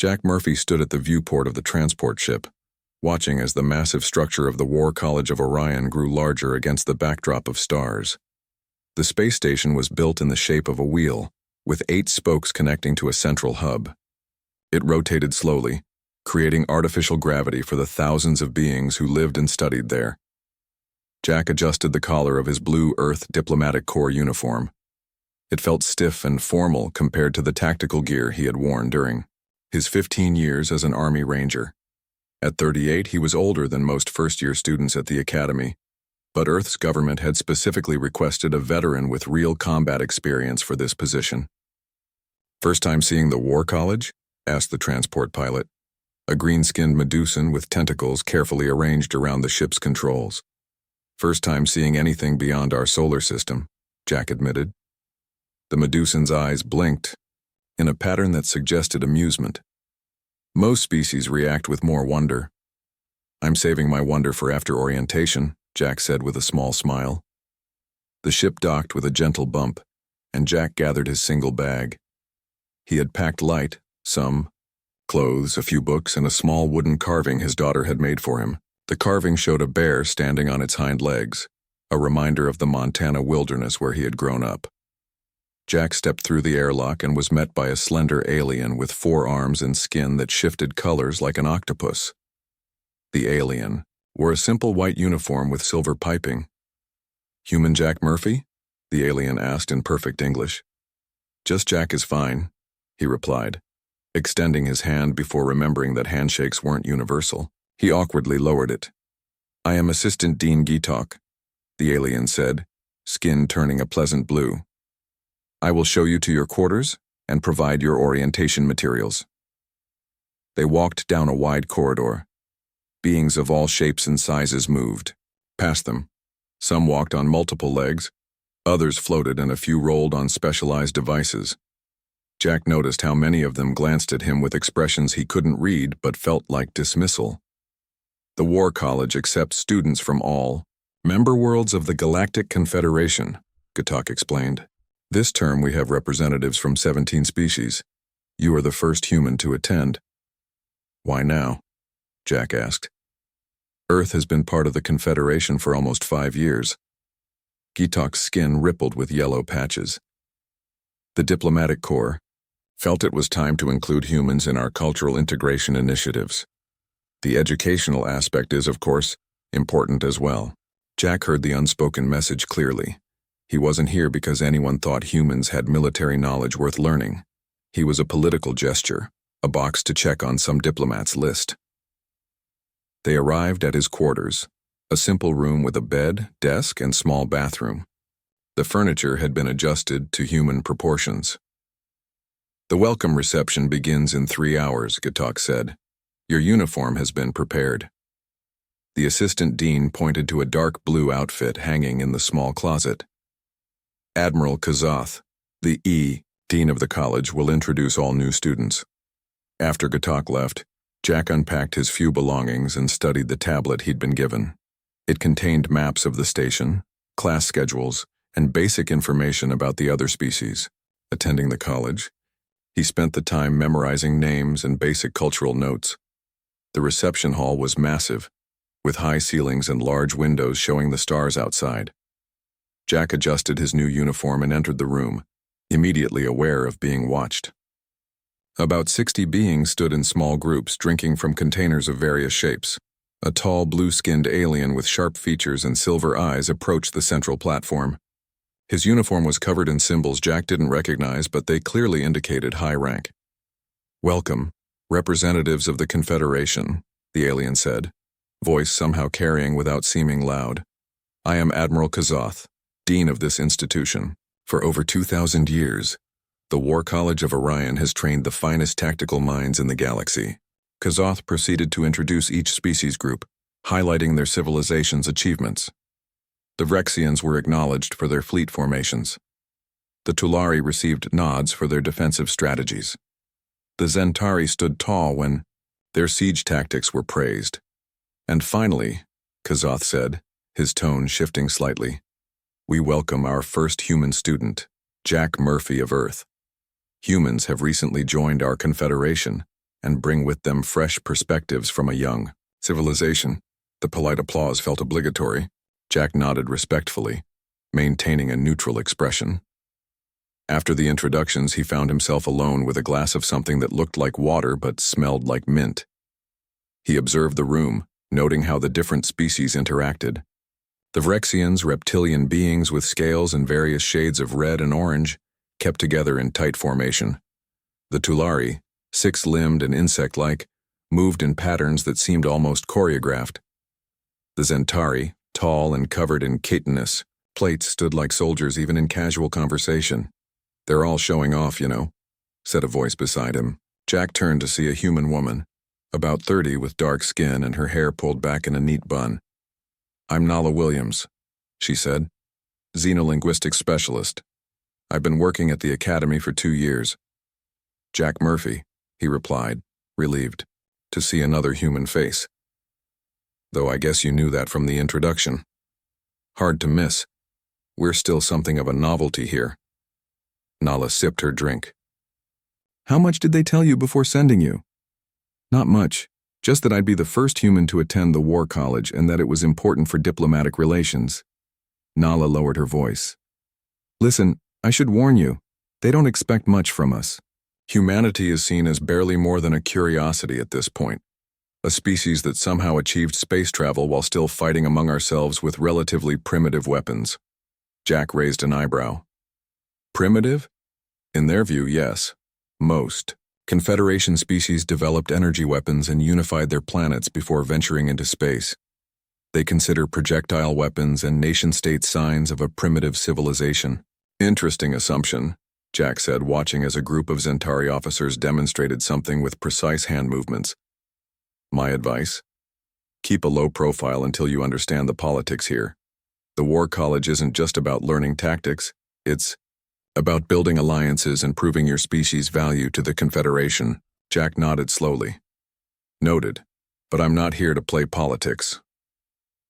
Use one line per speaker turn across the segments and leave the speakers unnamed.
Jack Murphy stood at the viewport of the transport ship, watching as the massive structure of the War College of Orion grew larger against the backdrop of stars. The space station was built in the shape of a wheel, with 8 spokes connecting to a central hub. It rotated slowly, creating artificial gravity for the thousands of beings who lived and studied there. Jack adjusted the collar of his Blue Earth Diplomatic Corps uniform. It felt stiff and formal compared to the tactical gear he had worn during his 15 years as an Army Ranger. At 38, he was older than most first-year students at the academy, but Earth's government had specifically requested a veteran with real combat experience for this position. "First time seeing the War College?" asked the transport pilot, a green-skinned Medusan with tentacles carefully arranged around the ship's controls. "First time seeing anything beyond our solar system," Jack admitted. The Medusan's eyes blinked, in a pattern that suggested amusement. "Most species react with more wonder." "I'm saving my wonder for after orientation," Jack said with a small smile. The ship docked with a gentle bump, and Jack gathered his single bag. He had packed light, some clothes, a few books, and a small wooden carving his daughter had made for him. The carving showed a bear standing on its hind legs, a reminder of the Montana wilderness where he had grown up. Jack stepped through the airlock and was met by a slender alien with 4 arms and skin that shifted colors like an octopus. The alien wore a simple white uniform with silver piping. "Human Jack Murphy?" the alien asked in perfect English. "Just Jack is fine," he replied, extending his hand before remembering that handshakes weren't universal. He awkwardly lowered it. "I am Assistant Dean Gitok," the alien said, skin turning a pleasant blue. "I will show you to your quarters and provide your orientation materials." They walked down a wide corridor. Beings of all shapes and sizes moved past them. Some walked on multiple legs, others floated, and a few rolled on specialized devices. Jack noticed how many of them glanced at him with expressions he couldn't read but felt like dismissal. "The War College accepts students from all member worlds of the Galactic Confederation," Gitok explained. "This term we have representatives from 17 species. You are the first human to attend." "Why now?" Jack asked. "Earth has been part of the Confederation for almost 5 years. Gitok's skin rippled with yellow patches. "The Diplomatic Corps felt it was time to include humans in our cultural integration initiatives. The educational aspect is, of course, important as well." Jack heard the unspoken message clearly. He wasn't here because anyone thought humans had military knowledge worth learning. He was a political gesture, a box to check on some diplomat's list. They arrived at his quarters, a simple room with a bed, desk, and small bathroom. The furniture had been adjusted to human proportions. "The welcome reception begins in 3 hours, Gitok said. "Your uniform has been prepared." The assistant dean pointed to a dark blue outfit hanging in the small closet. "Admiral Kazoth, the dean of the college, will introduce all new students." After Gitok left, Jack unpacked his few belongings and studied the tablet he'd been given. It contained maps of the station, class schedules, and basic information about the other species attending the college. He spent the time memorizing names and basic cultural notes. The reception hall was massive, with high ceilings and large windows showing the stars outside. Jack adjusted his new uniform and entered the room, immediately aware of being watched. About 60 beings stood in small groups drinking from containers of various shapes. A tall, blue-skinned alien with sharp features and silver eyes approached the central platform. His uniform was covered in symbols Jack didn't recognize, but they clearly indicated high rank. "Welcome, representatives of the Confederation," the alien said, voice somehow carrying without seeming loud. "I am Admiral Kazoth, dean of this institution. For over 2,000 years, the War College of Orion has trained the finest tactical minds in the galaxy." Kazoth proceeded to introduce each species group, highlighting their civilization's achievements. The Rexians were acknowledged for their fleet formations. The Tulari received nods for their defensive strategies. The Zentari stood tall when their siege tactics were praised. And finally, Kazoth said, his tone shifting slightly, "We welcome our first human student, Jack Murphy of Earth. Humans have recently joined our confederation, and bring with them fresh perspectives from a young civilization. The polite applause felt obligatory. Jack nodded respectfully, maintaining a neutral expression. After the introductions, he found himself alone with a glass of something that looked like water but smelled like mint. He observed the room, noting how the different species interacted. The Vrexians, reptilian beings with scales and various shades of red and orange, kept together in tight formation. The Tulari, six-limbed and insect-like, moved in patterns that seemed almost choreographed. The Zentari, tall and covered in chitinous plates, stood like soldiers even in casual conversation. "They're all showing off, you know," said a voice beside him. Jack turned to see a human woman, about 30 with dark skin and her hair pulled back in a neat bun. "I'm Nala Williams," she said, "xenolinguistics specialist. I've been working at the academy for 2 years. "Jack Murphy," he replied, relieved to see another human face. "Though I guess you knew that from the introduction. Hard to miss. We're still something of a novelty here." Nala sipped her drink. "How much did they tell you before sending you?" "Not much, just that I'd be the first human to attend the War College and that it was important for diplomatic relations." Nala lowered her voice. "Listen, I should warn you, they don't expect much from us. Humanity is seen as barely more than a curiosity at this point, a species that somehow achieved space travel while still fighting among ourselves with relatively primitive weapons." Jack raised an eyebrow. "Primitive? In their view, yes. Most. Confederation species developed energy weapons and unified their planets before venturing into space. They consider projectile weapons and nation-state signs of a primitive civilization." "Interesting assumption," Jack said, watching as a group of Zentari officers demonstrated something with precise hand movements. "My advice? Keep a low profile until you understand the politics here. The War College isn't just about learning tactics, it's about building alliances and proving your species' value to the Confederation." Jack nodded slowly. "Noted, but I'm not here to play politics."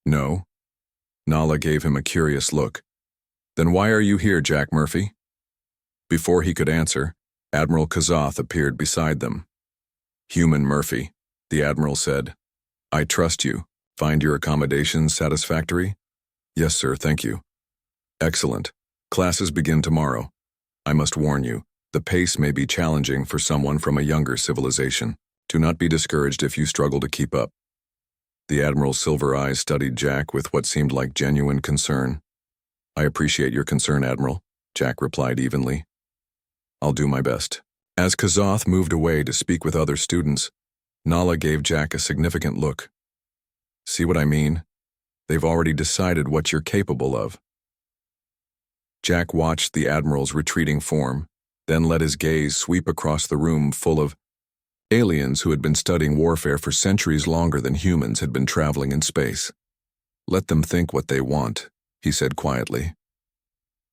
"No?" Nala gave him a curious look. "Then why are you here, Jack Murphy?" Before he could answer, Admiral Kazoth appeared beside them. "Human Murphy," the Admiral said. "I trust you. Find your accommodations satisfactory?" "Yes, sir, thank you." "Excellent. Classes begin tomorrow. I must warn you, the pace may be challenging for someone from a younger civilization. Do not be discouraged if you struggle to keep up." The Admiral's silver eyes studied Jack with what seemed like genuine concern. "I appreciate your concern, Admiral," Jack replied evenly. "I'll do my best." As Kazoth moved away to speak with other students, Nala gave Jack a significant look. "See what I mean? They've already decided what you're capable of." Jack watched the Admiral's retreating form, then let his gaze sweep across the room full of aliens who had been studying warfare for centuries longer than humans had been traveling in space. "Let them think what they want," he said quietly.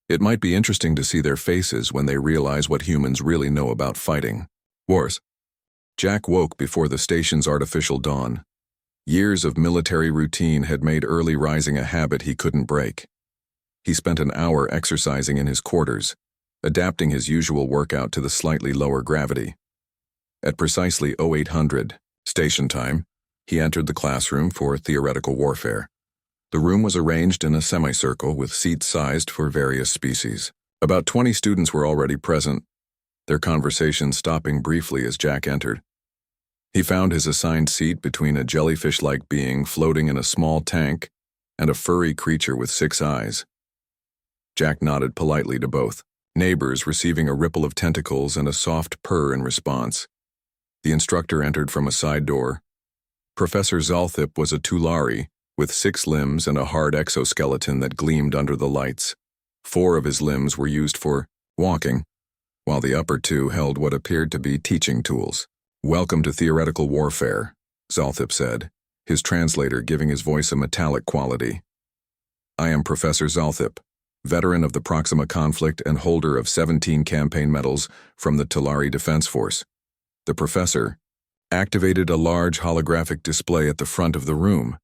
"It might be interesting to see their faces when they realize what humans really know about fighting wars." Jack woke before the station's artificial dawn. Years of military routine had made early rising a habit he couldn't break. He spent an hour exercising in his quarters, adapting his usual workout to the slightly lower gravity. At precisely 0800 station time, he entered the classroom for theoretical warfare. The room was arranged in a semicircle with seats sized for various species. About 20 students were already present, their conversation stopping briefly as Jack entered. He found his assigned seat between a jellyfish-like being floating in a small tank and a furry creature with 6 eyes. Jack nodded politely to both, neighbors receiving a ripple of tentacles and a soft purr in response. The instructor entered from a side door. Professor Zalthip was a Tulari, with 6 limbs and a hard exoskeleton that gleamed under the lights. 4 of his limbs were used for walking, while the upper 2 held what appeared to be teaching tools. "Welcome to theoretical warfare," Zalthip said, his translator giving his voice a metallic quality. "I am Professor Zalthip, veteran of the Proxima conflict and holder of 17 campaign medals from the Tulari Defense Force." The professor activated a large holographic display at the front of the room.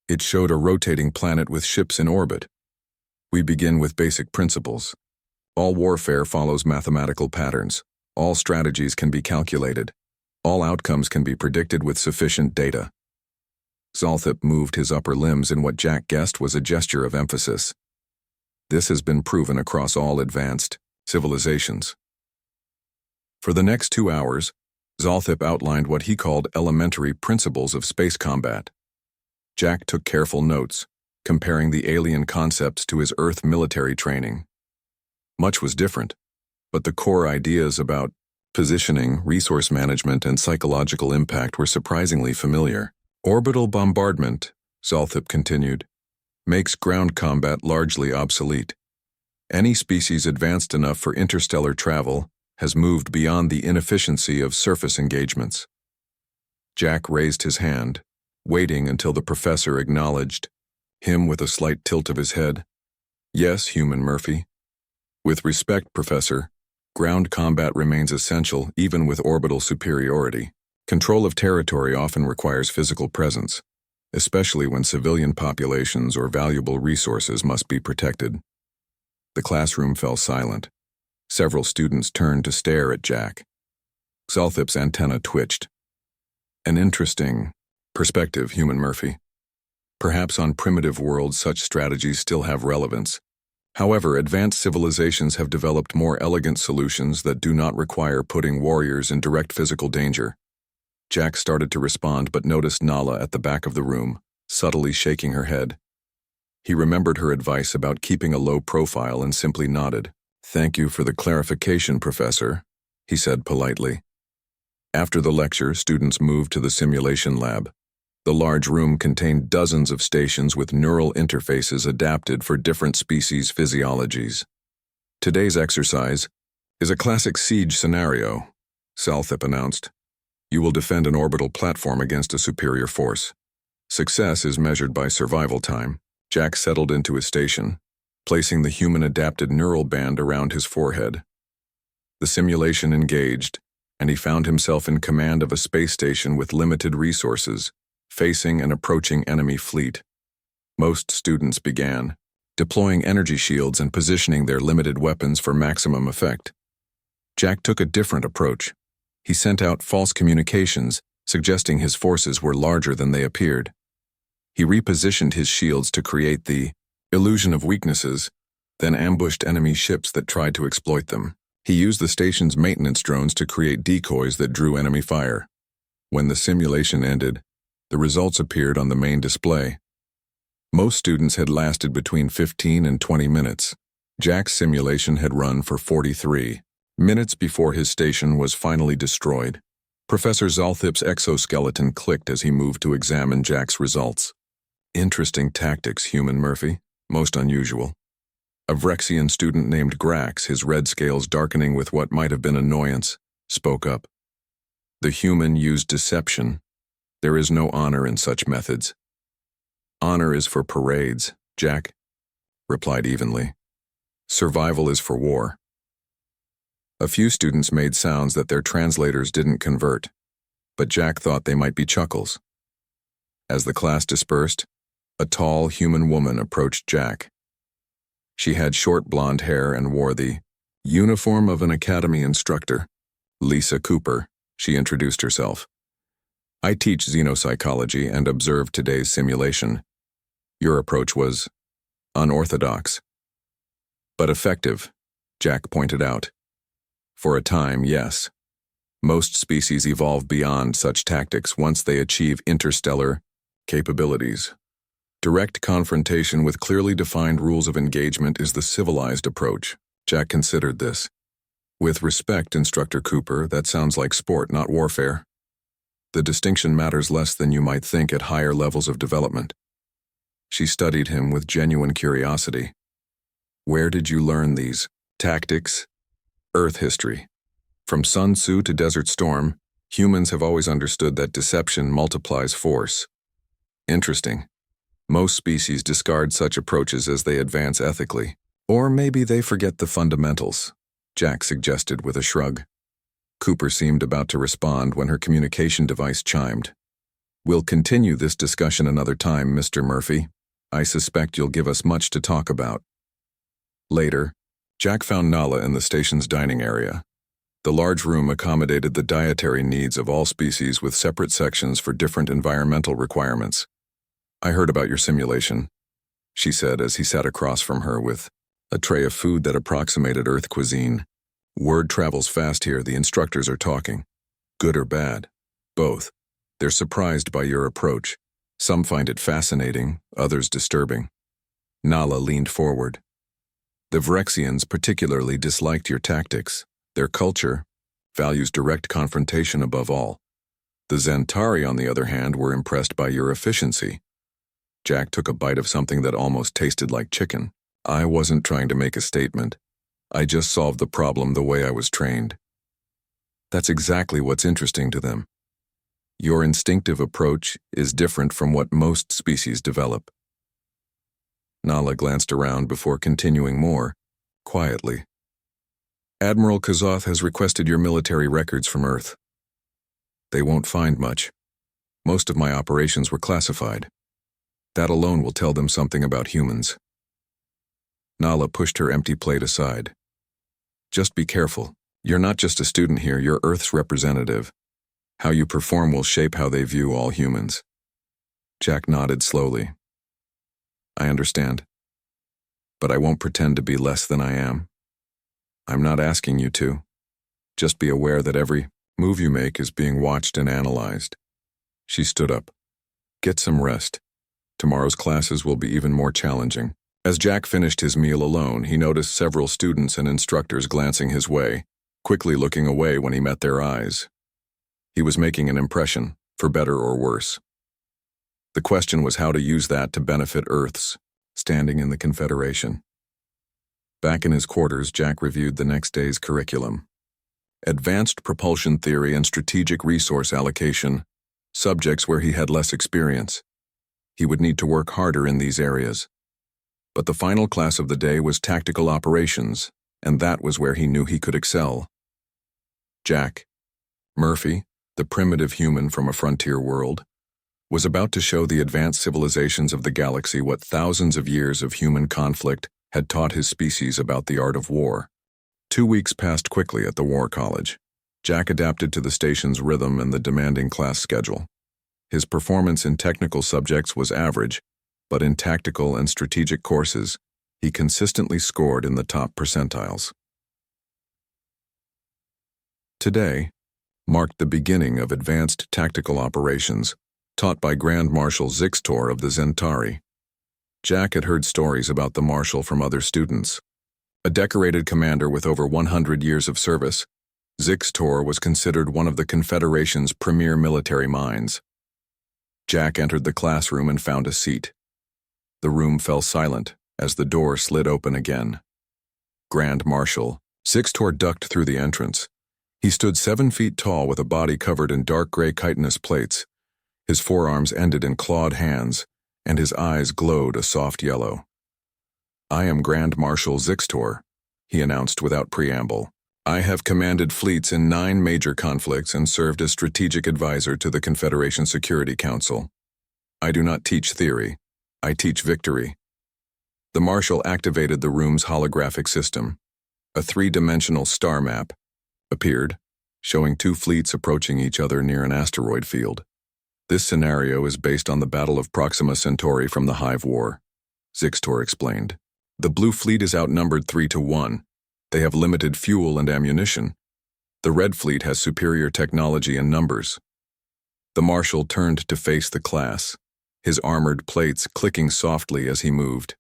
It showed a rotating planet with ships in orbit. "We begin with basic principles. All warfare follows mathematical patterns. All strategies can be calculated. All outcomes can be predicted with sufficient data. Zalthip moved his upper limbs in what Jack guessed was a gesture of emphasis. This has been proven across all advanced civilizations. For the next 2 hours, Zalthip outlined what he called elementary principles of space combat. Jack took careful notes, comparing the alien concepts to his Earth military training. Much was different, but the core ideas about positioning, resource management, and psychological impact were surprisingly familiar. Orbital bombardment, Zalthip continued, makes ground combat largely obsolete. Any species advanced enough for interstellar travel has moved beyond the inefficiency of surface engagements. Jack raised his hand, waiting until the professor acknowledged him with a slight tilt of his head. Yes, Human Murphy. With respect, Professor, ground combat remains essential even with orbital superiority. Control of territory often requires physical presence, especially when civilian populations or valuable resources must be protected. The classroom fell silent. Several students turned to stare at Jack. Zalthip's antenna twitched. An interesting perspective, Human Murphy. Perhaps on primitive worlds such strategies still have relevance. However, advanced civilizations have developed more elegant solutions that do not require putting warriors in direct physical danger. Jack started to respond but noticed Nala at the back of the room, subtly shaking her head. He remembered her advice about keeping a low profile and simply nodded. "Thank you for the clarification, Professor," he said politely. After the lecture, students moved to the simulation lab. The large room contained dozens of stations with neural interfaces adapted for different species' physiologies. Today's exercise is a classic siege scenario, Zalthip announced. You will defend an orbital platform against a superior force. Success is measured by survival time. Jack settled into his station, placing the human-adapted neural band around his forehead. The simulation engaged, and he found himself in command of a space station with limited resources, facing an approaching enemy fleet. Most students began deploying energy shields and positioning their limited weapons for maximum effect. Jack took a different approach. He sent out false communications, suggesting his forces were larger than they appeared. He repositioned his shields to create the illusion of weaknesses, then ambushed enemy ships that tried to exploit them. He used the station's maintenance drones to create decoys that drew enemy fire. When the simulation ended, the results appeared on the main display. Most students had lasted between 15 and 20 minutes. Jack's simulation had run for 43 minutes before his station was finally destroyed. Professor Zalthip's exoskeleton clicked as he moved to examine Jack's results. Interesting tactics, Human Murphy. Most unusual. A Vrexian student named Grax, his red scales darkening with what might have been annoyance, spoke up. The human used deception. There is no honor in such methods. Honor is for parades, Jack replied evenly. Survival is for war. A few students made sounds that their translators didn't convert, but Jack thought they might be chuckles. As the class dispersed, a tall human woman approached Jack. She had short blonde hair and wore the uniform of an academy instructor. Lisa Cooper, she introduced herself. I teach xenopsychology and observed today's simulation. Your approach was unorthodox, but effective, Jack pointed out. For a time, yes. Most species evolve beyond such tactics once they achieve interstellar capabilities. Direct confrontation with clearly defined rules of engagement is the civilized approach. Jack considered this. With respect, Instructor Cooper, that sounds like sport, not warfare. The distinction matters less than you might think at higher levels of development. She studied him with genuine curiosity. Where did you learn these tactics? Earth history. From Sun Tzu to Desert Storm, humans have always understood that deception multiplies force. Interesting. Most species discard such approaches as they advance ethically. Or maybe they forget the fundamentals, Jack suggested with a shrug. Cooper seemed about to respond when her communication device chimed. We'll continue this discussion another time, Mr. Murphy. I suspect you'll give us much to talk about. Later, Jack found Nala in the station's dining area. The large room accommodated the dietary needs of all species with separate sections for different environmental requirements. "I heard about your simulation," she said as he sat across from her with a tray of food that approximated Earth cuisine. "Word travels fast here, the instructors are talking. Good or bad? Both. They're surprised by your approach. Some find it fascinating, others disturbing." Nala leaned forward. "The Vrexians particularly disliked your tactics. Their culture values direct confrontation above all. The Zentari, on the other hand, were impressed by your efficiency." Jack took a bite of something that almost tasted like chicken. "I wasn't trying to make a statement. I just solved the problem the way I was trained." "That's exactly what's interesting to them. Your instinctive approach is different from what most species develop." Nala glanced around before continuing more quietly. "Admiral Kazoth has requested your military records from Earth. They won't find much. Most of my operations were classified. That alone will tell them something about humans." Nala pushed her empty plate aside. "Just be careful. You're not just a student here, you're Earth's representative. How you perform will shape how they view all humans." Jack nodded slowly. "I understand. But I won't pretend to be less than I am. I'm not asking you to. Just be aware that every move you make is being watched and analyzed." She stood up. "Get some rest. Tomorrow's classes will be even more challenging." As Jack finished his meal alone, he noticed several students and instructors glancing his way, quickly looking away when he met their eyes. He was making an impression, for better or worse. The question was how to use that to benefit Earth's standing in the Confederation. Back in his quarters, Jack reviewed the next day's curriculum. Advanced propulsion theory and strategic resource allocation, subjects where he had less experience. He would need to work harder in these areas. But the final class of the day was tactical operations, and that was where he knew he could excel. Jack Murphy, the primitive human from a frontier world, was about to show the advanced civilizations of the galaxy what thousands of years of human conflict had taught his species about the art of war. 2 weeks passed quickly at the War College. Jack adapted to the station's rhythm and the demanding class schedule. His performance in technical subjects was average, but in tactical and strategic courses, he consistently scored in the top percentiles. Today marked the beginning of advanced tactical operations, taught by Grand Marshal Zixtor of the Zentari. Jack had heard stories about the Marshal from other students. A decorated commander with over 100 years of service, Zixtor was considered one of the Confederation's premier military minds. Jack entered the classroom and found a seat. The room fell silent as the door slid open again. Grand Marshal Zixtor ducked through the entrance. He stood 7 feet tall with a body covered in dark gray chitinous plates. His forearms ended in clawed hands, and his eyes glowed a soft yellow. "I am Grand Marshal Zixtor," he announced without preamble. "I have commanded fleets in 9 major conflicts and served as strategic advisor to the Confederation Security Council. I do not teach theory. I teach victory." The Marshal activated the room's holographic system. A 3-dimensional star map appeared, showing 2 fleets approaching each other near an asteroid field. "This scenario is based on the Battle of Proxima Centauri from the Hive War," Zixtor explained. "The Blue Fleet is outnumbered 3-1. They have limited fuel and ammunition. The Red Fleet has superior technology and numbers." The Marshal turned to face the class, his armored plates clicking softly as he moved.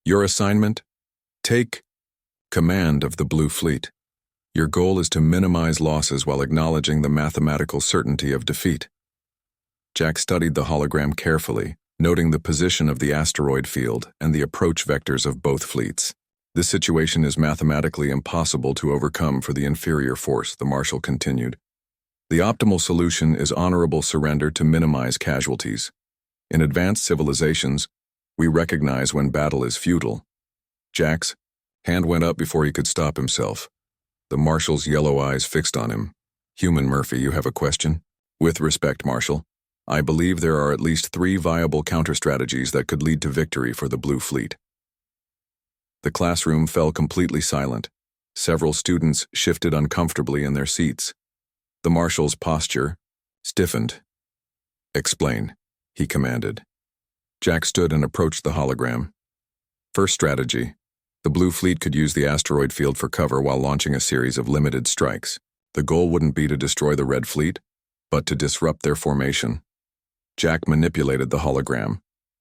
"Your assignment? Take command of the Blue Fleet. Your goal is to minimize losses while acknowledging the mathematical certainty of defeat." Jack studied the hologram carefully, noting the position of the asteroid field and the approach vectors of both fleets. "This situation is mathematically impossible to overcome for the inferior force," the Marshal continued. "The optimal solution is honorable surrender to minimize casualties. In advanced civilizations, we recognize when battle is futile." Jack's hand went up before he could stop himself. The Marshal's yellow eyes fixed on him. "Human Murphy, you have a question?" "With respect, Marshal, I believe there are at least 3 viable counter-strategies that could lead to victory for the Blue Fleet." The classroom fell completely silent. Several students shifted uncomfortably in their seats. The marshal's posture stiffened. "Explain," he commanded. Jack stood and approached the hologram. First strategy. The Blue Fleet could use the asteroid field for cover while launching a series of limited strikes. The goal wouldn't be to destroy the Red Fleet, but to disrupt their formation. Jack manipulated the hologram,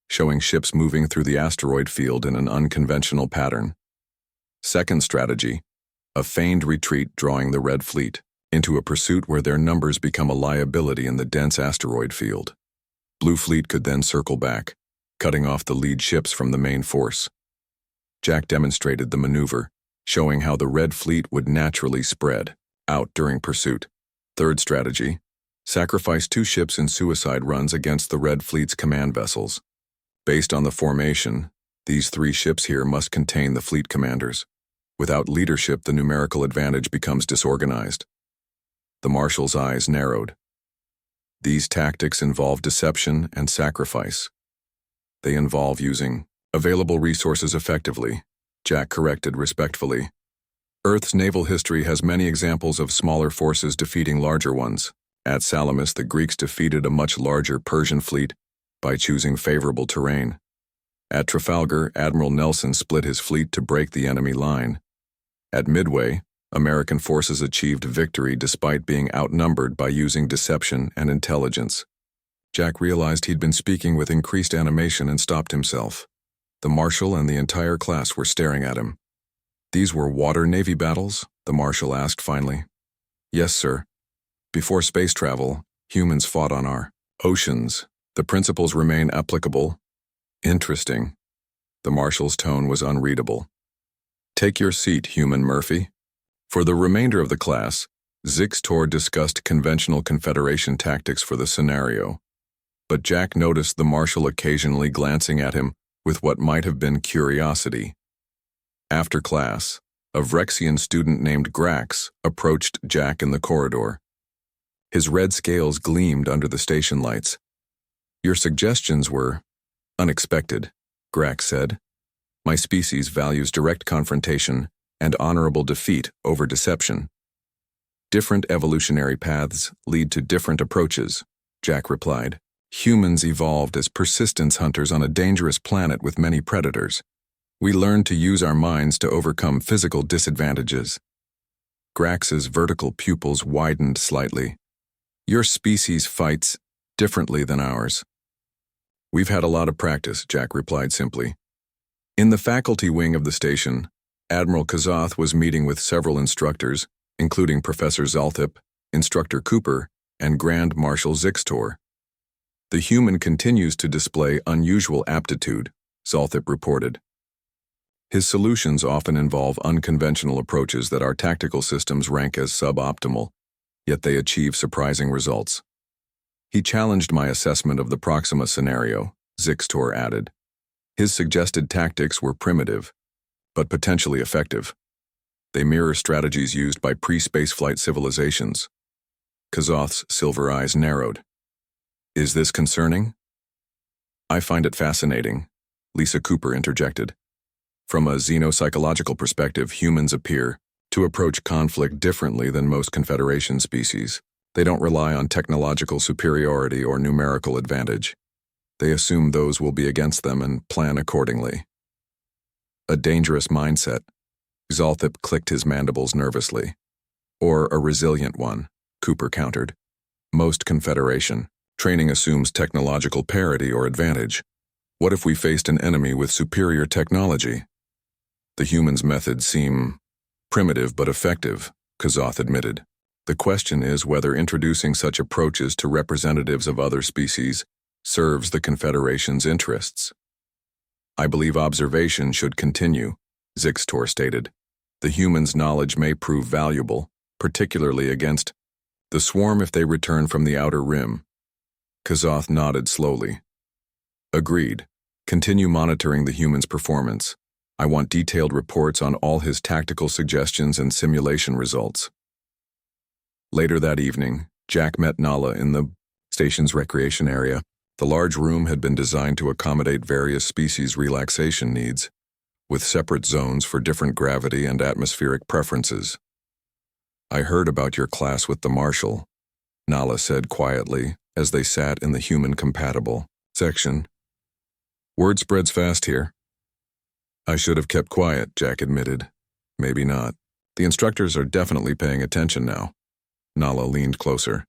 showing ships moving through the asteroid field in an unconventional pattern. Second strategy. A feigned retreat drawing the Red Fleet into a pursuit where their numbers become a liability in the dense asteroid field. Blue Fleet could then circle back, cutting off the lead ships from the main force. Jack demonstrated the maneuver, showing how the Red Fleet would naturally spread out during pursuit. Third strategy. Sacrifice 2 ships in suicide runs against the Red Fleet's command vessels. Based on the formation, these 3 ships here must contain the fleet commanders. Without leadership, the numerical advantage becomes disorganized. The marshal's eyes narrowed. These tactics involve deception and sacrifice. They involve using available resources effectively, Jack corrected respectfully. Earth's naval history has many examples of smaller forces defeating larger ones. At Salamis, the Greeks defeated a much larger Persian fleet by choosing favorable terrain. At Trafalgar, Admiral Nelson split his fleet to break the enemy line. At Midway, American forces achieved victory despite being outnumbered by using deception and intelligence. Jack realized he'd been speaking with increased animation and stopped himself. The marshal and the entire class were staring at him. "These were water-navy battles?" the marshal asked finally. "Yes, sir. Before space travel, humans fought on our oceans. The principles remain applicable." "Interesting." The marshal's tone was unreadable. "Take your seat, Human Murphy." For the remainder of the class, Zixtor discussed conventional Confederation tactics for the scenario. But Jack noticed the marshal occasionally glancing at him with what might have been curiosity. After class, a Vrexian student named Grax approached Jack in the corridor. His red scales gleamed under the station lights. "Your suggestions were unexpected," Grax said. "My species values direct confrontation and honorable defeat over deception." "Different evolutionary paths lead to different approaches," Jack replied. "Humans evolved as persistence hunters on a dangerous planet with many predators. We learned to use our minds to overcome physical disadvantages." Grax's vertical pupils widened slightly. "Your species fights differently than ours." "We've had a lot of practice," Jack replied simply. In the faculty wing of the station, Admiral Kazoth was meeting with several instructors, including Professor Zalthip, Instructor Cooper, and Grand Marshal Zixtor. "The human continues to display unusual aptitude," Zalthip reported. "His solutions often involve unconventional approaches that our tactical systems rank as suboptimal, yet they achieve surprising results." "He challenged my assessment of the Proxima scenario," Zixtor added. "His suggested tactics were primitive, but potentially effective. They mirror strategies used by pre-spaceflight civilizations." Kazoth's silver eyes narrowed. "Is this concerning?" "I find it fascinating," Lisa Cooper interjected. "From a xenopsychological perspective, humans appear to approach conflict differently than most Confederation species. They don't rely on technological superiority or numerical advantage. They assume those will be against them and plan accordingly." "A dangerous mindset." Zalthip clicked his mandibles nervously. "Or a resilient one," Cooper countered. "Most Confederation training assumes technological parity or advantage. What if we faced an enemy with superior technology?" "The humans' methods seem primitive but effective," Kazoth admitted. "The question is whether introducing such approaches to representatives of other species serves the Confederation's interests." "I believe observation should continue," Zixtor stated. "The humans' knowledge may prove valuable, particularly against the swarm if they return from the outer rim." Kazoth nodded slowly. "Agreed. Continue monitoring the human's performance. I want detailed reports on all his tactical suggestions and simulation results." Later that evening, Jack met Nala in the station's recreation area. The large room had been designed to accommodate various species' relaxation needs. with separate zones for different gravity and atmospheric preferences. I heard about your class with the Marshal, Nala said quietly as they sat in the human-compatible section. Word spreads fast here. I should have kept quiet, Jack admitted. Maybe not. The instructors are definitely paying attention now. Nala leaned closer.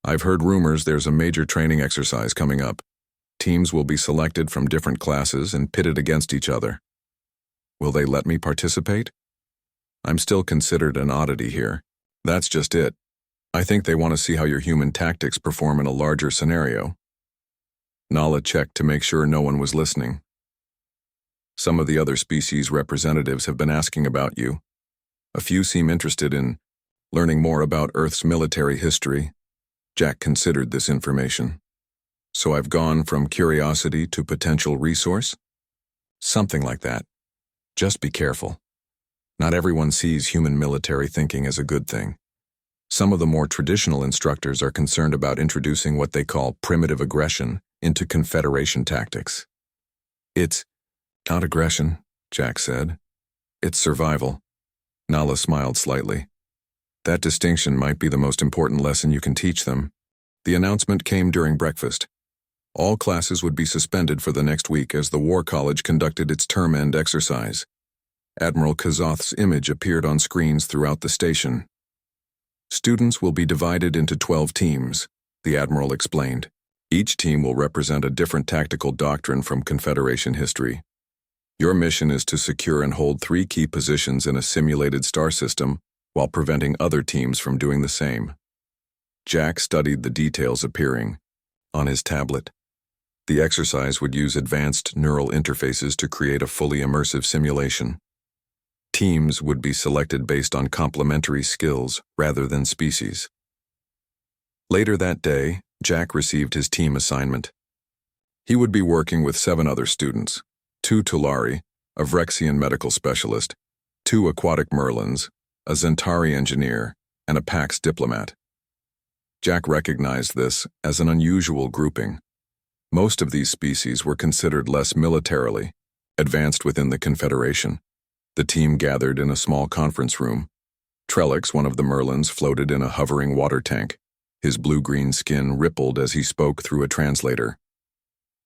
I've heard rumors there's a major training exercise coming up. Teams will be selected from different classes and pitted against each other. Will they let me participate? I'm still considered an oddity here. That's just it. I think they want to see how your human tactics perform in a larger scenario. Nala checked to make sure no one was listening. Some of the other species representatives have been asking about you. A few seem interested in learning more about Earth's military history. Jack considered this information. So I've gone from curiosity to potential resource? Something like that. Just be careful. Not everyone sees human military thinking as a good thing. Some of the more traditional instructors are concerned about introducing what they call primitive aggression into Confederation tactics. It's not aggression, Jack said. It's survival. Nala smiled slightly. That distinction might be the most important lesson you can teach them. The announcement came during breakfast. All classes would be suspended for the next week as the War College conducted its term-end exercise. Admiral Kazoth's image appeared on screens throughout the station. Students will be divided into 12 teams, the Admiral explained. Each team will represent a different tactical doctrine from Confederation history. Your mission is to secure and hold 3 key positions in a simulated star system while preventing other teams from doing the same. Jack studied the details appearing on his tablet. The exercise would use advanced neural interfaces to create a fully immersive simulation. Teams would be selected based on complementary skills rather than species. Later that day, Jack received his team assignment. He would be working with 7 other students, 2 Tulari, a Vrexian medical specialist, 2 aquatic Merlins, a Zentari engineer, and a Pax diplomat. Jack recognized this as an unusual grouping. Most of these species were considered less militarily advanced within the Confederation. The team gathered in a small conference room. Trellix, one of the Merlins, floated in a hovering water tank. His blue-green skin rippled as he spoke through a translator.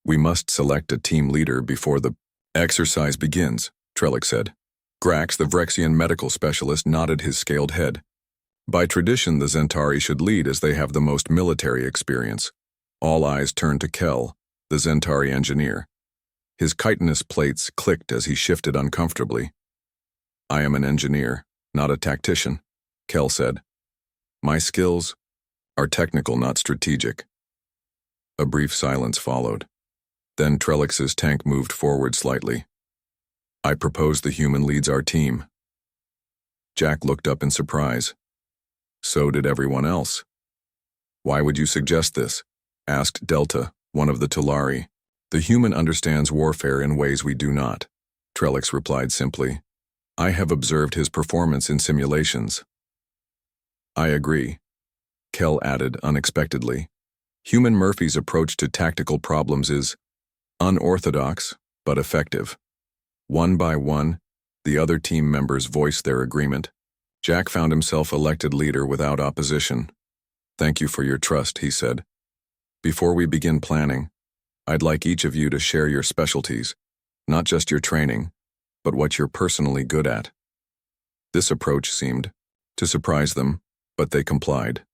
We must select a team leader before the exercise begins, Trellix said. Grax, the Vrexian medical specialist, nodded his scaled head. By tradition, the Zentari should lead as they have the most military experience. All eyes turned to Kel, the Zentari engineer. His chitinous plates clicked as he shifted uncomfortably. I am an engineer, not a tactician, Kel said. My skills are technical, not strategic. A brief silence followed. Then Trellix's tank moved forward slightly. I propose the human leads our team. Jack looked up in surprise. So did everyone else. Why would you suggest this? Asked Delta, one of the Tulari. The human understands warfare in ways we do not, Trellix replied simply. I have observed his performance in simulations. I agree, Kel added unexpectedly. Human Murphy's approach to tactical problems is unorthodox, but effective. One by one, the other team members voiced their agreement. Jack found himself elected leader without opposition. Thank you for your trust, he said. Before we begin planning, I'd like each of you to share your specialties, not just your training, but what you're personally good at. This approach seemed to surprise them, but they complied.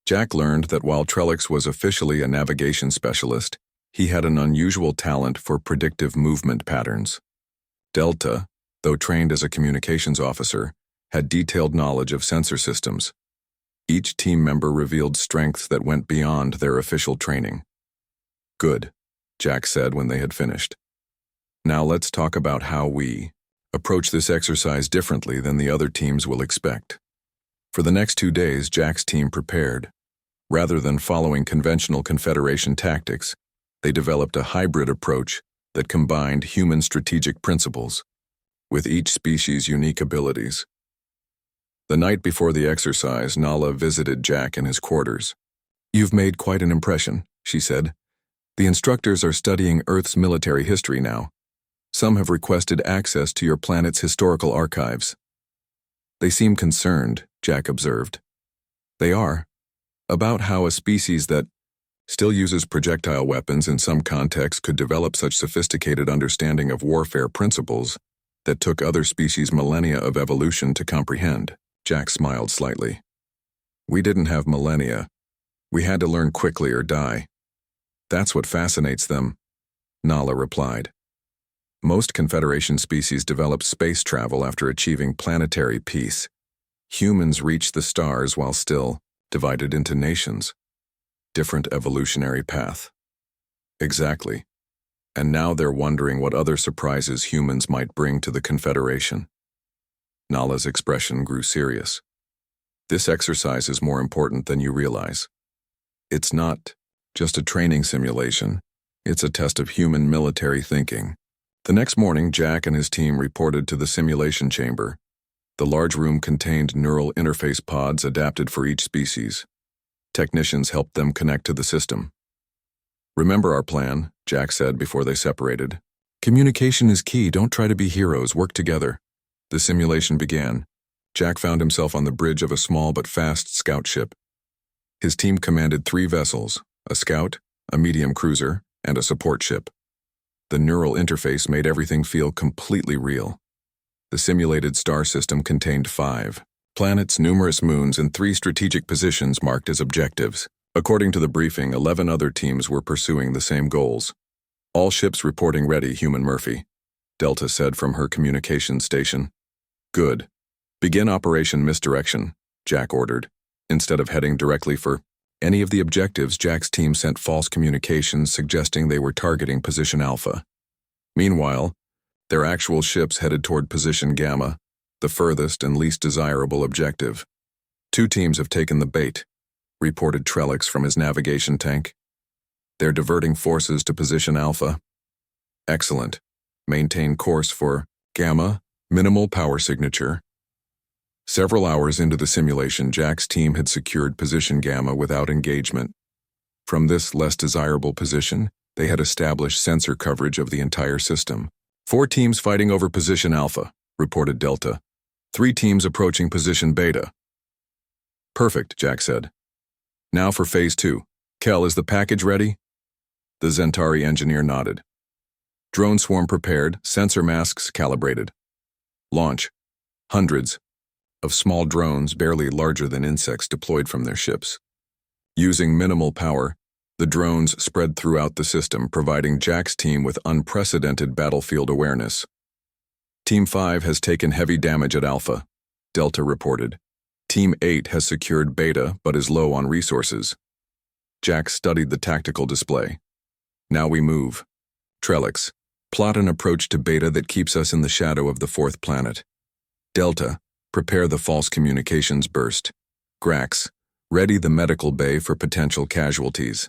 Jack learned that while Trellix was officially a navigation specialist, he had an unusual talent for predictive movement patterns. Delta, though trained as a communications officer, had detailed knowledge of sensor systems. Each team member revealed strengths that went beyond their official training. Good, Jack said when they had finished. Now let's talk about how we approach this exercise differently than the other teams will expect. For the next 2 days, Jack's team prepared. Rather than following conventional Confederation tactics, they developed a hybrid approach that combined human strategic principles with each species' unique abilities. The night before the exercise, Nala visited Jack in his quarters. You've made quite an impression, she said. The instructors are studying Earth's military history now. Some have requested access to your planet's historical archives. They seem concerned, Jack observed. They are. About how a species that still uses projectile weapons in some contexts could develop such sophisticated understanding of warfare principles that took other species millennia of evolution to comprehend. Jack smiled slightly. We didn't have millennia. We had to learn quickly or die. That's what fascinates them, Nala replied. Most Confederation species developed space travel after achieving planetary peace. Humans reached the stars while still divided into nations. Different evolutionary path. Exactly. And now they're wondering what other surprises humans might bring to the Confederation. Nala's expression grew serious. This exercise is more important than you realize. It's not just a training simulation. It's a test of human military thinking. The next morning, Jack and his team reported to the simulation chamber. The large room contained neural interface pods adapted for each species. Technicians helped them connect to the system. Remember our plan, Jack said before they separated. Communication is key. Don't try to be heroes. Work together. The simulation began. Jack found himself on the bridge of a small but fast scout ship. His team commanded 3 vessels, a scout, a medium cruiser, and a support ship. The neural interface made everything feel completely real. The simulated star system contained 5 planets, numerous moons, and 3 strategic positions marked as objectives. According to the briefing, 11 other teams were pursuing the same goals. All ships reporting ready, Human Murphy, Delta said from her communications station. Good. Begin Operation Misdirection, Jack ordered. Instead of heading directly for any of the objectives, Jack's team sent false communications suggesting they were targeting Position Alpha. Meanwhile, their actual ships headed toward Position Gamma, the furthest and least desirable objective. 2 teams have taken the bait, reported Trellix from his navigation tank. They're diverting forces to Position Alpha. Excellent. Maintain course for Gamma, minimal power signature. Several hours into the simulation, Jack's team had secured Position Gamma without engagement. From this less desirable position, they had established sensor coverage of the entire system. 4 teams fighting over Position Alpha, reported Delta. 3 teams approaching Position Beta. Perfect, Jack said. Now for Phase 2. Kel, is the package ready? The Zentari engineer nodded. Drone swarm prepared, sensor masks calibrated. Launch. Hundreds of small drones barely larger than insects deployed from their ships. Using minimal power, the drones spread throughout the system, providing Jack's team with unprecedented battlefield awareness. Team 5 has taken heavy damage at Alpha, Delta reported. Team 8 has secured Beta but is low on resources. Jack studied the tactical display. Now we move. Trellix, plot an approach to Beta that keeps us in the shadow of the 4th planet. Delta, prepare the false communications burst. Grax, ready the medical bay for potential casualties.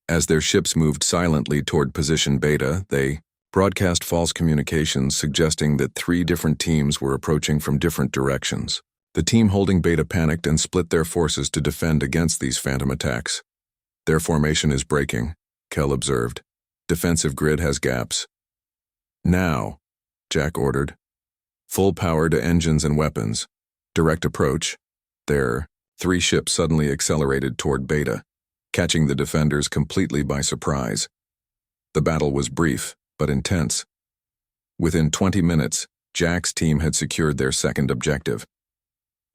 As their ships moved silently toward Position Beta, they broadcast false communications suggesting that 3 different teams were approaching from different directions. The team holding Beta panicked and split their forces to defend against these phantom attacks. Their formation is breaking, Kel observed. Defensive grid has gaps. Now, Jack ordered. Full power to engines and weapons. Direct approach. Their 3 ships suddenly accelerated toward Beta, catching the defenders completely by surprise. The battle was brief, but intense. Within 20 minutes, Jack's team had secured their second objective.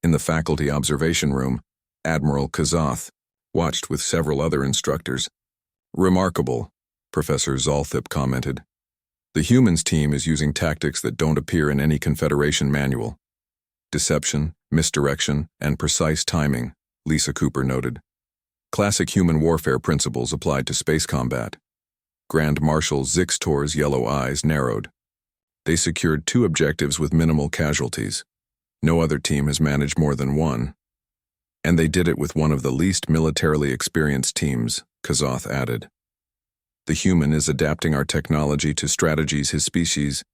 In the faculty observation room, Admiral Kazoth watched with several other instructors. Remarkable, Professor Zalthip commented. The humans team is using tactics that don't appear in any Confederation manual. Deception, misdirection, and precise timing, Lisa Cooper noted. Classic human warfare principles applied to space combat. Grand Marshal Zixtor's yellow eyes narrowed. They secured 2 objectives with minimal casualties. No other team has managed more than 1. And they did it with one of the least militarily experienced teams, Kazoth added. The human is adapting our technology to strategies his species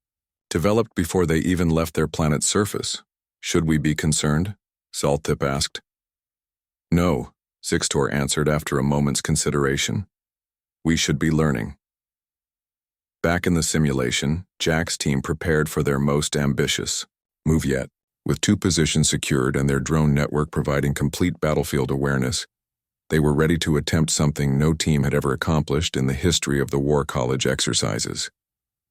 developed before they even left their planet's surface. Should we be concerned? Zalthip asked. No, Zixtor answered after a moment's consideration. We should be learning. Back in the simulation, Jack's team prepared for their most ambitious move yet. With 2 positions secured and their drone network providing complete battlefield awareness, they were ready to attempt something no team had ever accomplished in the history of the War College exercises.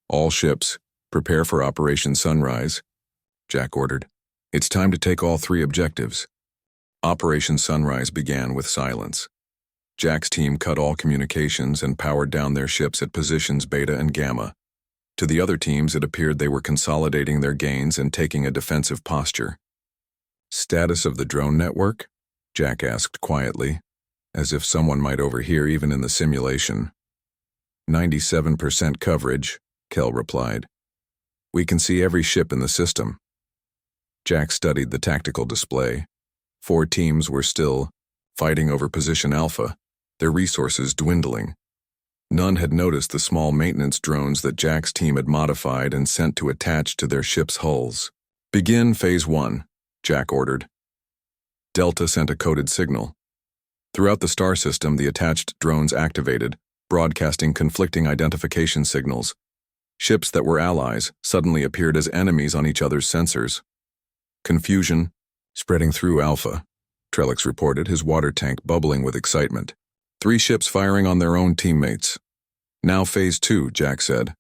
All ships, prepare for Operation Sunrise, Jack ordered. It's time to take all 3 objectives. Operation Sunrise began with silence. Jack's team cut all communications and powered down their ships at positions Beta and Gamma. To the other teams, it appeared they were consolidating their gains and taking a defensive posture. Status of the drone network? Jack asked quietly, as if someone might overhear even in the simulation. 97% coverage, Kel replied. We can see every ship in the system. Jack studied the tactical display. 4 teams were still fighting over position Alpha, their resources dwindling. None had noticed the small maintenance drones that Jack's team had modified and sent to attach to their ships' hulls. Begin Phase 1, Jack ordered. Delta sent a coded signal. Throughout the star system, the attached drones activated, broadcasting conflicting identification signals. Ships that were allies suddenly appeared as enemies on each other's sensors. Confusion spreading through Alpha, Trellix reported, his water tank bubbling with excitement. 3 ships firing on their own teammates. Now Phase 2, Jack said.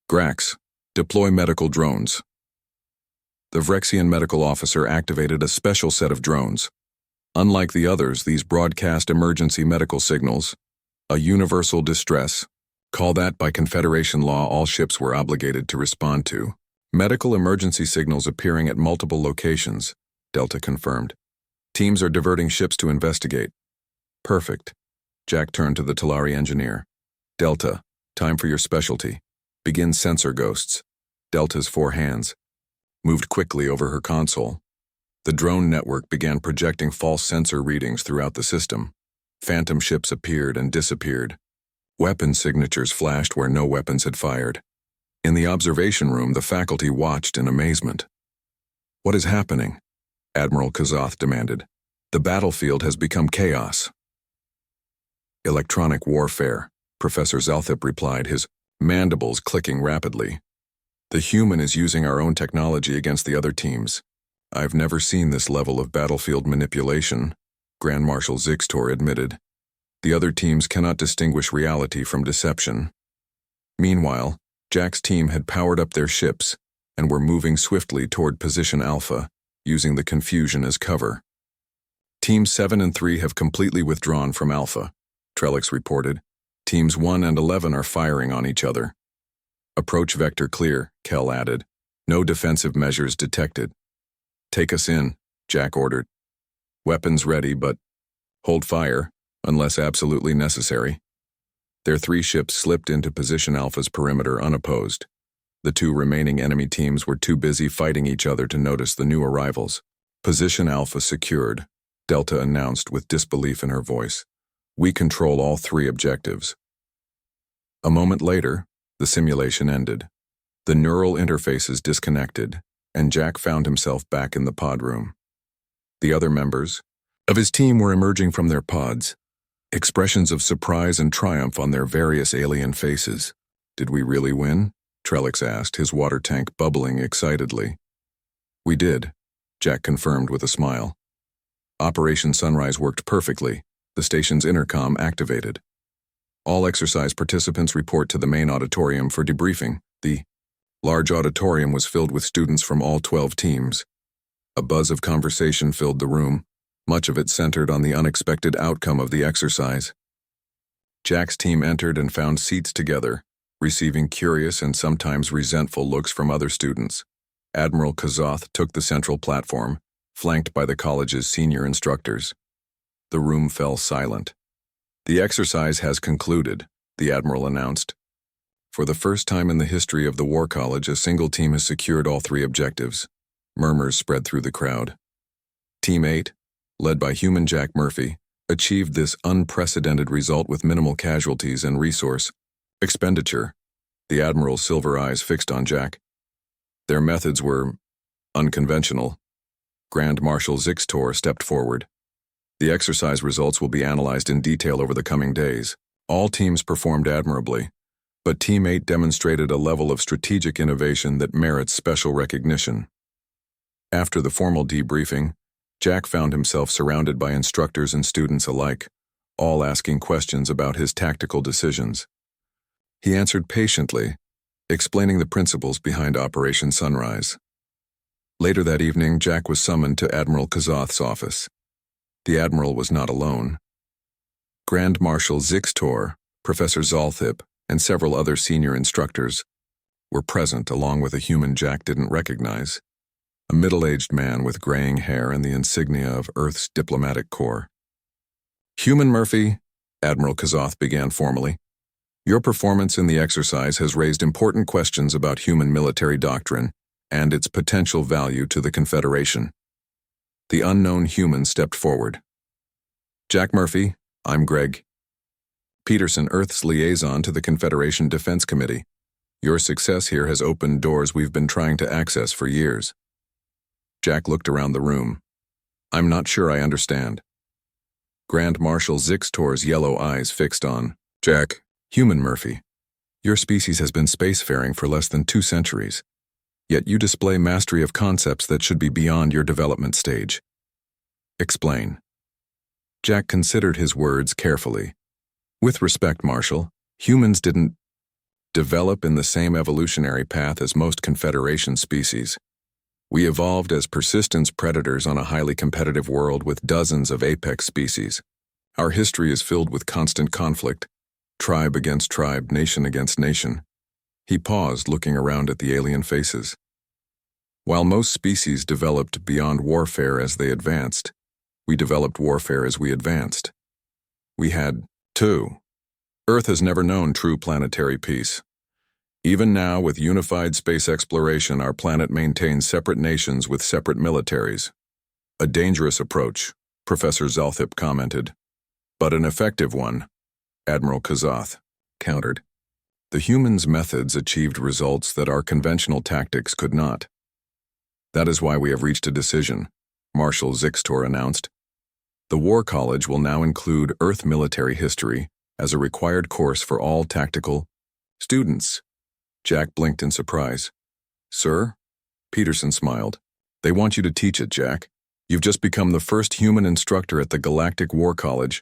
Grax, deploy medical drones. The Vrexian medical officer activated a special set of drones. Unlike the others, these broadcast emergency medical signals, a universal distress. Call that by Confederation law all ships were obligated to respond to. Medical emergency signals appearing at multiple locations, Delta confirmed. Teams are diverting ships to investigate. Perfect. Jack turned to the Talari engineer. Delta, time for your specialty. Begin sensor ghosts. Delta's 4 hands moved quickly over her console. The drone network began projecting false sensor readings throughout the system. Phantom ships appeared and disappeared. Weapon signatures flashed where no weapons had fired. In the observation room, the faculty watched in amazement. What is happening? Admiral Kazoth demanded. The battlefield has become chaos. Electronic warfare, Professor Zalthip replied, his mandibles clicking rapidly. The human is using our own technology against the other teams. I've never seen this level of battlefield manipulation, Grand Marshal Zixtor admitted. The other teams cannot distinguish reality from deception. Meanwhile, Jack's team had powered up their ships and were moving swiftly toward Position Alpha, using the confusion as cover. Teams 7 and 3 have completely withdrawn from Alpha, Trellix reported. Teams 1 and 11 are firing on each other. Approach vector clear, Kel added. No defensive measures detected. Take us in, Jack ordered. Weapons ready, but hold fire, unless absolutely necessary. Their 3 ships slipped into Position Alpha's perimeter unopposed. The 2 remaining enemy teams were too busy fighting each other to notice the new arrivals. Position Alpha secured, Delta announced with disbelief in her voice. We control all 3 objectives. A moment later, the simulation ended. The neural interfaces disconnected, and Jack found himself back in the pod room. The other members of his team were emerging from their pods, expressions of surprise and triumph on their various alien faces. Did we really win? Trellix asked, his water tank bubbling excitedly. We did, Jack confirmed with a smile. Operation Sunrise worked perfectly. The station's intercom activated. All exercise participants report to the main auditorium for debriefing. The large auditorium was filled with students from all 12 teams. A buzz of conversation filled the room, much of it centered on the unexpected outcome of the exercise. Jack's team entered and found seats together, receiving curious and sometimes resentful looks from other students. Admiral Kazoth took the central platform, flanked by the college's senior instructors. The room fell silent. The exercise has concluded, the Admiral announced. For the first time in the history of the War College, a single team has secured all 3 objectives. Murmurs spread through the crowd. Team 8, led by Human Jack Murphy, achieved this unprecedented result with minimal casualties and resource expenditure. The Admiral's silver eyes fixed on Jack. Their methods were unconventional. Grand Marshal Zixtor stepped forward. The exercise results will be analyzed in detail over the coming days. All teams performed admirably, but Team 8 demonstrated a level of strategic innovation that merits special recognition. After the formal debriefing, Jack found himself surrounded by instructors and students alike, all asking questions about his tactical decisions. He answered patiently, explaining the principles behind Operation Sunrise. Later that evening, Jack was summoned to Admiral Kazoth's office. The Admiral was not alone. Grand Marshal Zixtor, Professor Zalthip, and several other senior instructors were present, along with a human Jack didn't recognize, a middle-aged man with graying hair and the insignia of Earth's diplomatic corps. "Human Murphy," Admiral Kazoth began formally, "your performance in the exercise has raised important questions about human military doctrine and its potential value to the Confederation." The unknown human stepped forward. "Jack Murphy, I'm Greg Peterson, Earth's liaison to the Confederation Defense Committee. Your success here has opened doors we've been trying to access for years." Jack looked around the room. "I'm not sure I understand." Grand Marshal Zixtor's yellow eyes fixed on Jack. "Human Murphy, your species has been spacefaring for less than 2 centuries, yet you display mastery of concepts that should be beyond your development stage. Explain." Jack considered his words carefully. "With respect, Marshal, humans didn't develop in the same evolutionary path as most Confederation species. We evolved as persistence predators on a highly competitive world with dozens of apex species. Our history is filled with constant conflict, tribe against tribe, nation against nation." He paused, looking around at the alien faces. "While most species developed beyond warfare as they advanced, we developed warfare as we advanced. We had two. Earth has never known true planetary peace. Even now, with unified space exploration, our planet maintains separate nations with separate militaries. A dangerous approach," Professor Zalthip commented. "But an effective one," Admiral Kazoth countered. "The humans' methods achieved results that our conventional tactics could not. That is why we have reached a decision," Marshal Zixtor announced. "The War College will now include Earth military history as a required course for all tactical students." Jack blinked in surprise. "Sir?" Peterson smiled. "They want you to teach it, Jack. You've just become the first human instructor at the Galactic War College."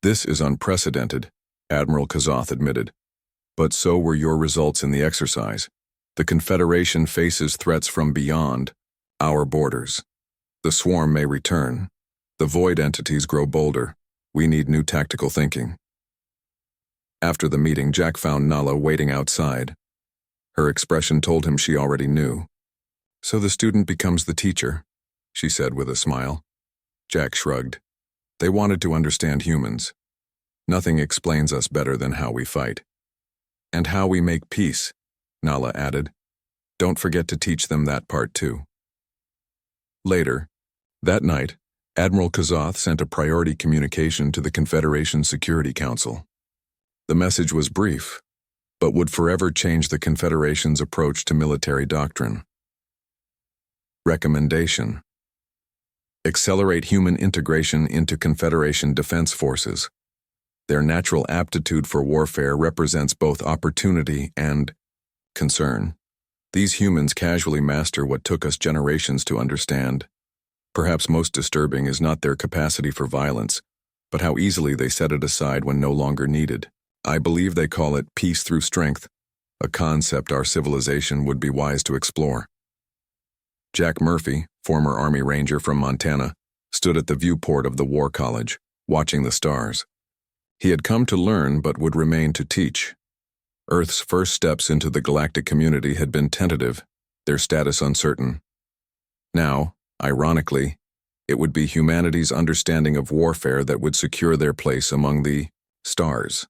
"This is unprecedented," Admiral Kazoth admitted. "But so were your results in the exercise. The Confederation faces threats from beyond our borders. The swarm may return. The void entities grow bolder. We need new tactical thinking." After the meeting, Jack found Nala waiting outside. Her expression told him she already knew. "So the student becomes the teacher," she said with a smile. Jack shrugged. "They wanted to understand humans. Nothing explains us better than how we fight. And how we make peace," Nala added. "Don't forget to teach them that part too." Later, that night, Admiral Kazoth sent a priority communication to the Confederation Security Council. The message was brief, but would forever change the Confederation's approach to military doctrine. Recommendation: accelerate human integration into Confederation defense forces. Their natural aptitude for warfare represents both opportunity and concern. These humans casually master what took us generations to understand. Perhaps most disturbing is not their capacity for violence, but how easily they set it aside when no longer needed. I believe they call it peace through strength, a concept our civilization would be wise to explore. Jack Murphy, former Army Ranger from Montana, stood at the viewport of the War College, watching the stars. He had come to learn but would remain to teach. Earth's first steps into the galactic community had been tentative, their status uncertain. Now, ironically, it would be humanity's understanding of warfare that would secure their place among the stars.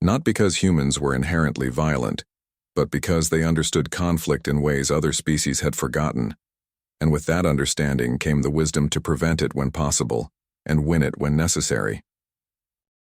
Not because humans were inherently violent, but because they understood conflict in ways other species had forgotten, and with that understanding came the wisdom to prevent it when possible and win it when necessary.